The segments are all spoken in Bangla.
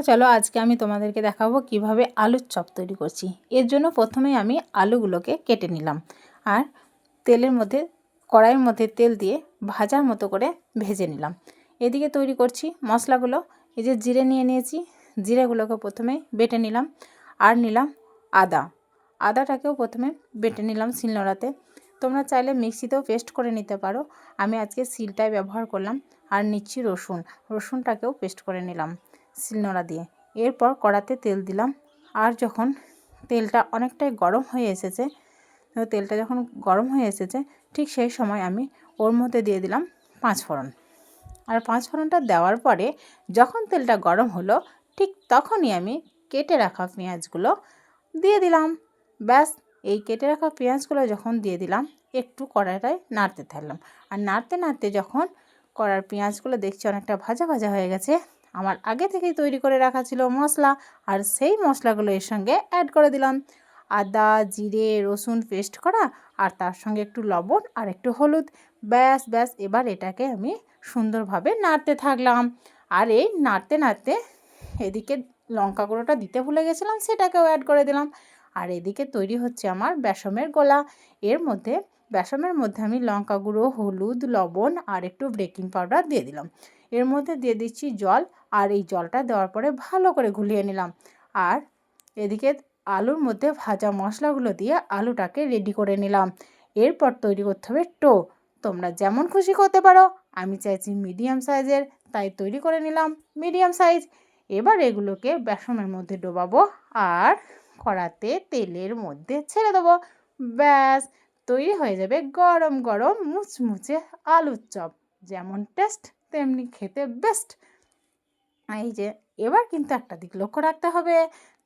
চলো আজকে আমি তোমাদেরকে দেখাবো কিভাবে আলুর চপ তৈরি করছি। এর জন্য প্রথমেই আমি আলুগুলোকে কেটে নিলাম আর তেলের মধ্যে কড়াইয়ের মধ্যে তেল দিয়ে ভাজার মতো করে ভেজে নিলাম। এদিকে তৈরি করছি মশলাগুলো। এই যে জিরে নিয়ে নিয়েছি, জিরেগুলোকে প্রথমে বেটে নিলাম আর নিলাম আদাটাকেও প্রথমে বেটে নিলাম শিলনোড়াতে। তোমরা চাইলে মিক্সিতেও পেস্ট করে নিতে পারো, আমি আজকে শিলটাই ব্যবহার করলাম। আর নিচ্ছি রসুনটাকেও পেস্ট করে নিলাম শিলনোড়া দিয়ে। এরপর কড়াতে তেল দিলাম আর যখন তেলটা অনেকটাই গরম হয়ে এসেছে, তেলটা যখন গরম হয়ে এসেছে ঠিক সেই সময় আমি ওর মধ্যে দিয়ে দিলাম পাঁচফোড়ন। আর পাঁচফোড়নটা দেওয়ার পরে যখন তেলটা গরম হলো ঠিক তখনই আমি কেটে রাখা পেঁয়াজগুলো দিয়ে দিলাম। ব্যাস, এই কেটে রাখা পেঁয়াজগুলো যখন দিয়ে দিলাম একটু কড়াইটায় নাড়তে থাকলাম। আর নাড়তে নাড়তে যখন কড়ার পেঁয়াজগুলো দেখছি অনেকটা ভাজা ভাজা হয়ে গেছে, আমার আগে থেকেই তৈরি করে রাখা ছিল মশলা, আর সেই মশলাগুলো এর সঙ্গে অ্যাড করে দিলাম। আদা, জিরে, রসুন পেস্ট করা, আর তার সঙ্গে একটু লবণ আর একটু হলুদ। ব্যাস ব্যাস, এবার এটাকে আমি সুন্দরভাবে নাড়তে থাকলাম। আর এই নাড়তে নাড়তে এদিকে লঙ্কা গুঁড়োটা দিতে ভুলে গেছিলাম, সেটাকেও অ্যাড করে দিলাম। আর এদিকে তৈরি হচ্ছে আমার বেসমের গোলা। বেসমের মধ্যে আমি লঙ্কা গুঁড়ো, হলুদ, লবণ আর একটু বেকিং পাউডার দিয়ে দিলাম। এর মধ্যে দিয়ে দিচ্ছি জল, আর এই জলটা দেওয়ার পরে ভালো করে গুলিয়ে নিলাম। আর এদিকে আলুর মধ্যে ভাজা মশলাগুলো দিয়ে আলুটাকে রেডি করে নিলাম। এরপর তৈরি করতে হবে টো। তোমরা যেমন খুশি করতে পারো, আমি চাইছি মিডিয়াম সাইজের, তাই তৈরি করে নিলাম মিডিয়াম সাইজ। এবার এগুলোকে বেসনের মধ্যে ডোবাবো আর কড়াতে তেলের মধ্যে ছেড়ে দেবো। ব্যাস, তৈরি হয়ে যাবে গরম গরম মুচমুচে আলুর চপ। যেমন টেস্ট তেমনি খেতে বেস্ট। এই যে, এবার কিন্তু একটা দিক লক্ষ্য রাখতে হবে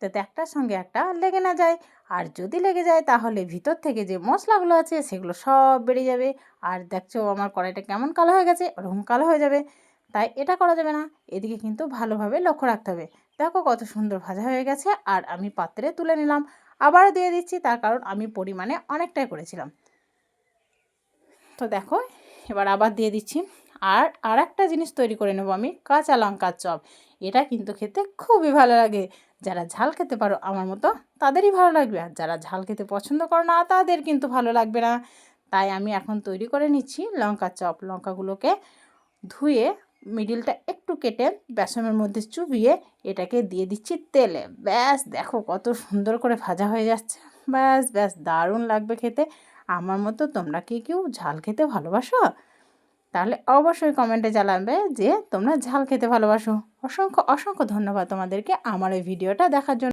যাতে একটার সঙ্গে একটা লেগে না যায়। আর যদি লেগে যায় তাহলে ভিতর থেকে যে মশলাগুলো আছে সেগুলো সব বেরিয়ে যাবে। আর দেখছো আমার কড়াইটা কেমন কালো হয়ে গেছে, ওরকম কালো হয়ে যাবে। তাই এটা করা যাবে না, এদিকে কিন্তু ভালোভাবে লক্ষ্য রাখতে হবে। দেখো কত সুন্দর ভাজা হয়ে গেছে। আর আমি পাত্রে তুলে নিলাম, আবারও দিয়ে দিচ্ছি, তার কারণ আমি পরিমাণে অনেকটাই করেছিলাম। তো দেখো এবার আবার দিয়ে দিচ্ছি। আর একটা জিনিস তৈরি করে নেবো আমি, কাঁচা লঙ্কার চপ। এটা কিন্তু খেতে খুবই ভালো লাগে। যারা ঝাল খেতে পারো আমার মতো তাদেরই ভালো লাগবে, আর যারা ঝাল খেতে পছন্দ করো না তাদের কিন্তু ভালো লাগবে না। তাই আমি এখন তৈরি করে নিচ্ছি লঙ্কার চপ। লঙ্কাগুলোকে ধুয়ে মিডিলটা একটু কেটে বেসনের মধ্যে চুবিয়ে এটাকে দিয়ে দিচ্ছি তেলে। ব্যাস, দেখো কত সুন্দর করে ভাজা হয়ে যাচ্ছে। ব্যাস ব্যাস, দারুণ লাগবে খেতে। আমার মতো তোমরা কি কেউ ঝাল খেতে ভালোবাসো? তাহলে অবশ্যই কমেন্টে জানাবে যে তোমরা ঝাল খেতে ভালোবাসো। অসংখ্য অসংখ্য ধন্যবাদ তোমাদেরকে আমার এই ভিডিওটা দেখার জন্য।